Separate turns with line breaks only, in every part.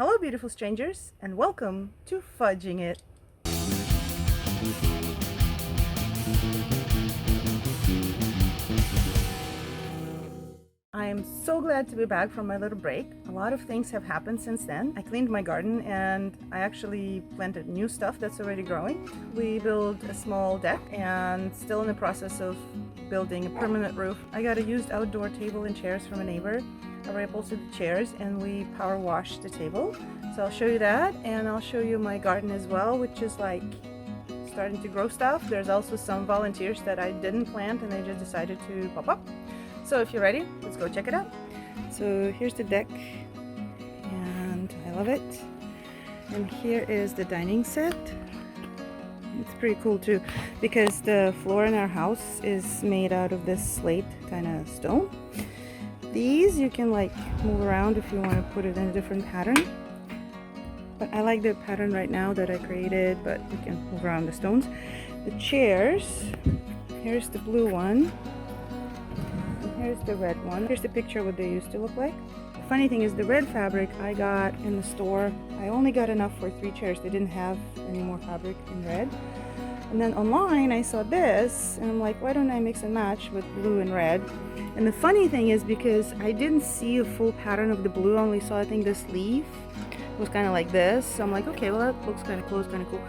Hello, beautiful strangers, and welcome to Fudging It. I am so glad to be back from my little break. A lot of things have happened since then. I cleaned my garden and I actually planted new stuff that's already growing. We built a small deck and still in the process of building a permanent roof. I got a used outdoor table and chairs from a neighbor. I reupholstered the chairs and we power washed the table. So I'll show you that, and I'll show you my garden as well, which is like starting to grow stuff. There's also some volunteers that I didn't plant and they just decided to pop up. So if you're ready, let's go check it out. So here's the deck and I love it. And here is the dining set. It's pretty cool too because the floor in our house is made out of this slate kind of stone. These you can like move around if you want to put it in a different pattern. But I like the pattern right now that I created, but you can move around the stones. The chairs, here's the blue one. Here's the red one. Here's the picture of what they used to look like. The funny thing is the red fabric I got in the store, I only got enough for 3 chairs. They didn't have any more fabric in red. And then online I saw this and I'm like, why don't I mix and match with blue and red? And the funny thing is because I didn't see a full pattern of the blue, I only saw I think the sleeve was kind of like this. So I'm like, okay, well that looks kind of cool, it's kind of cool.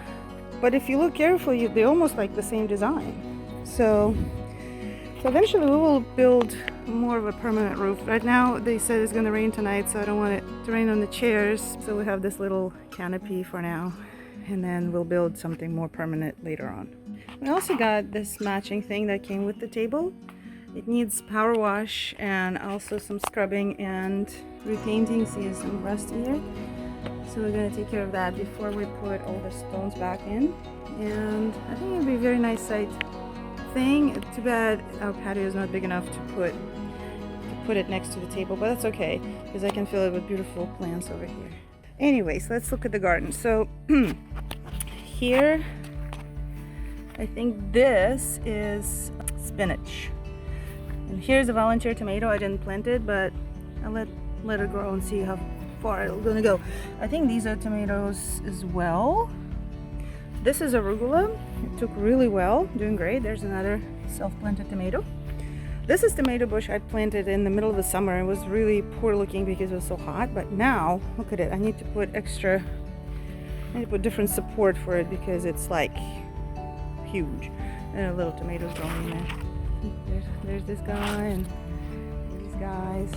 But if you look carefully, they're almost like the same design. So eventually we will build more of a permanent roof. Right now they said it's going to rain tonight, so I don't want it to rain on the chairs. So we have this little canopy for now, and then we'll build something more permanent later on. We also got this matching thing that came with the table. It needs power wash and also some scrubbing and repainting. See some rust in here. So we're going to take care of that before we put all the stones back in. And I think it'll be a very nice sight thing. Too bad our patio is not big enough to put it next to the table, but that's okay because I can fill it with beautiful plants over here. Anyways, let's look at the garden. So here I think this is spinach, and here's a volunteer tomato. I didn't plant it, but I'll let it grow and see how far it's gonna go. I think these are tomatoes as well. This is arugula. It took really well, doing great. There's another self-planted tomato. This is tomato bush I planted in the middle of the summer. It was really poor looking because it was so hot, but now look at it. I need to put different support for it because it's like huge. And a little tomatoes growing in there. There's this guy and these guys.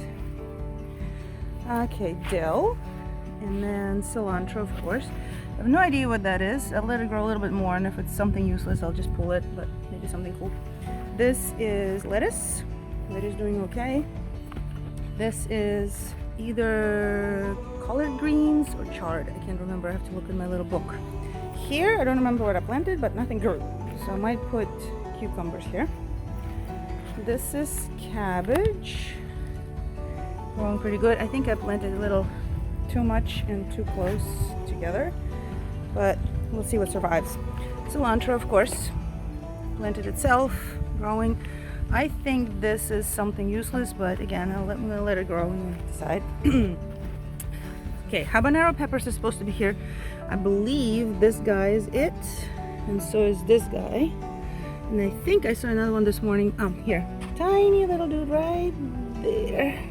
Okay, dill, and then cilantro, of course. I have no idea what that is. I'll let it grow a little bit more, and if it's something useless, I'll just pull it, but maybe something cool. This is lettuce. Lettuce doing okay. This is either collard greens or chard. I can't remember. I have to look in my little book. Here, I don't remember what I planted, but nothing grew. So I might put cucumbers here. This is cabbage. Growing pretty good. I think I planted a little too much and too close together, but we'll see what survives. Cilantro, of course, planted itself, growing. I think this is something useless, but again, I'm gonna let it grow and decide. Okay, habanero peppers are supposed to be here. I believe this guy is it, and so is this guy. And I think I saw another one this morning. Here, tiny little dude right there.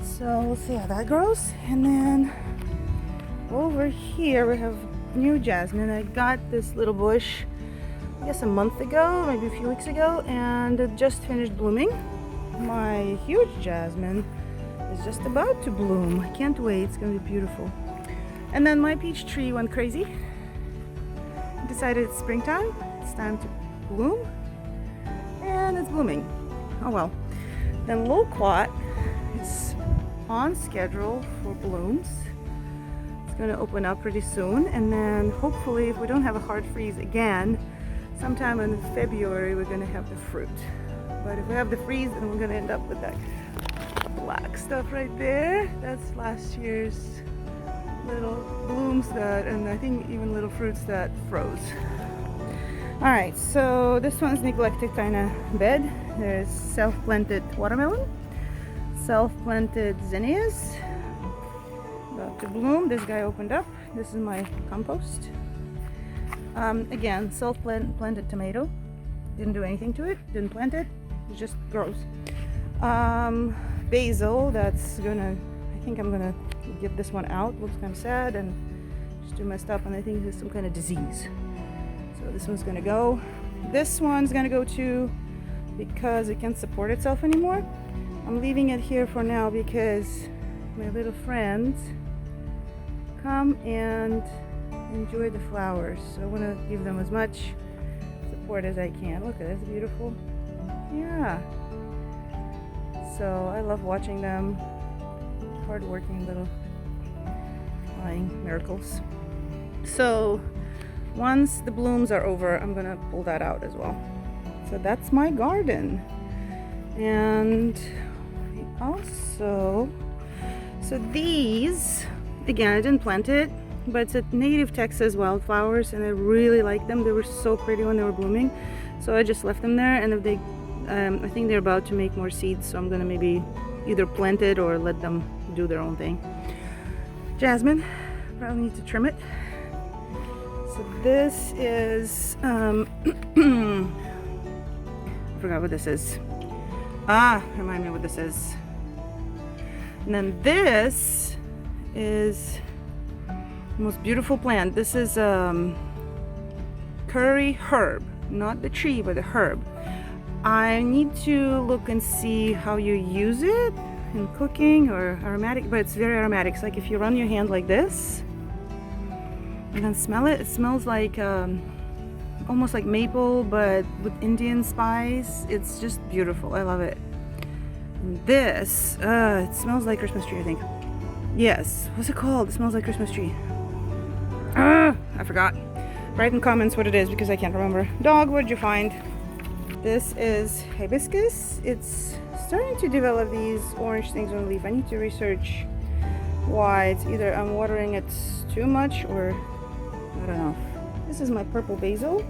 So we'll see how that grows. And then over here we have new jasmine. I got this little bush, I guess a month ago, maybe a few weeks ago, and it just finished blooming. My huge jasmine is just about to bloom. I can't wait, it's gonna be beautiful. And then my peach tree went crazy. Decided it's springtime, it's time to bloom, and it's blooming. Oh well. Then loquat is on schedule for blooms. It's going to open up pretty soon, and then hopefully if we don't have a hard freeze again, sometime in February we're going to have the fruit. But if we have the freeze, then we're going to end up with that black stuff right there. That's last year's little blooms and I think even little fruits that froze. Alright, so this one's neglected kind of bed. There's self-planted watermelon, self-planted zinnias, about to bloom. This guy opened up. This is my compost. Again, self-planted tomato. Didn't do anything to it, didn't plant it, it just grows. Basil, that's gonna, I think I'm gonna get this one out. Looks kind of sad and just do my stuff, and I think there's some kind of disease. So this one's gonna go. This one's gonna go too because it can't support itself anymore. I'm leaving it here for now because my little friends come and enjoy the flowers. So I want to give them as much support as I can. Look at this, beautiful. Yeah. So I love watching them. Hard-working little flying miracles. So once the blooms are over, I'm gonna pull that out as well. So that's my garden. And also, so these, again, I didn't plant it, but it's a native Texas wildflowers, and I really like them. They were so pretty when they were blooming, so I just left them there. And if they, I think they're about to make more seeds, so I'm gonna maybe either plant it or let them do their own thing. Jasmine, probably need to trim it. So this is, I forgot what this is. Remind me what this is. And then this is the most beautiful plant. This is curry herb, not the tree, but the herb. I need to look and see how you use it in cooking or aromatic, but it's very aromatic. It's like if you run your hand like this and then smell it, it smells like almost like maple, but with Indian spice. It's just beautiful. I love it. And this, it smells like Christmas tree, I think. Yes. What's it called? It smells like Christmas tree. I forgot. Write in comments what it is because I can't remember. Dog, what did you find? This is hibiscus. It's starting to develop these orange things on the leaf. I need to research why. It's either I'm watering it too much or I don't know. This is my purple basil.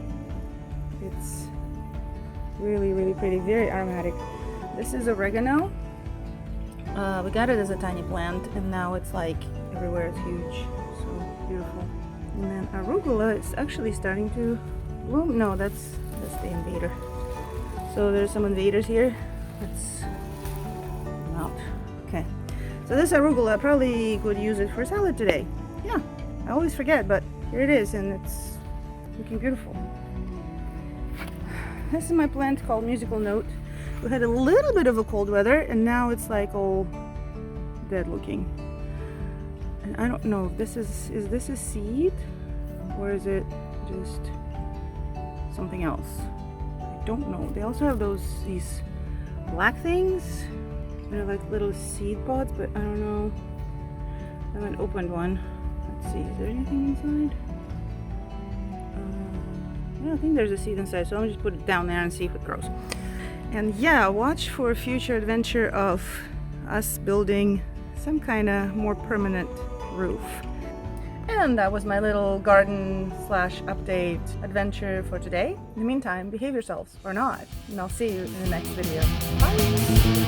It's really, really pretty, very aromatic. This is oregano. We got it as a tiny plant, and now it's like everywhere. It's huge, so beautiful. And then arugula is actually starting to bloom. No, that's the invader. So there's some invaders here. Let's come out. Okay. So this arugula, I probably could use it for salad today. Yeah, I always forget, but here it is, and it's looking beautiful. This is my plant called Musical Note. We had a little bit of a cold weather, and now it's like all dead looking. And I don't know, is this a seed or is it just something else? I don't know. They also have these black things. They're like little seed pods, but I don't know. I haven't opened one. Let's see, is there anything inside? I don't think there's a seed inside, so I'm just put it down there and see if it grows. And yeah, watch for a future adventure of us building some kind of more permanent roof. And that was my little garden / update adventure for today. In the meantime, behave yourselves or not, and I'll see you in the next video. Bye!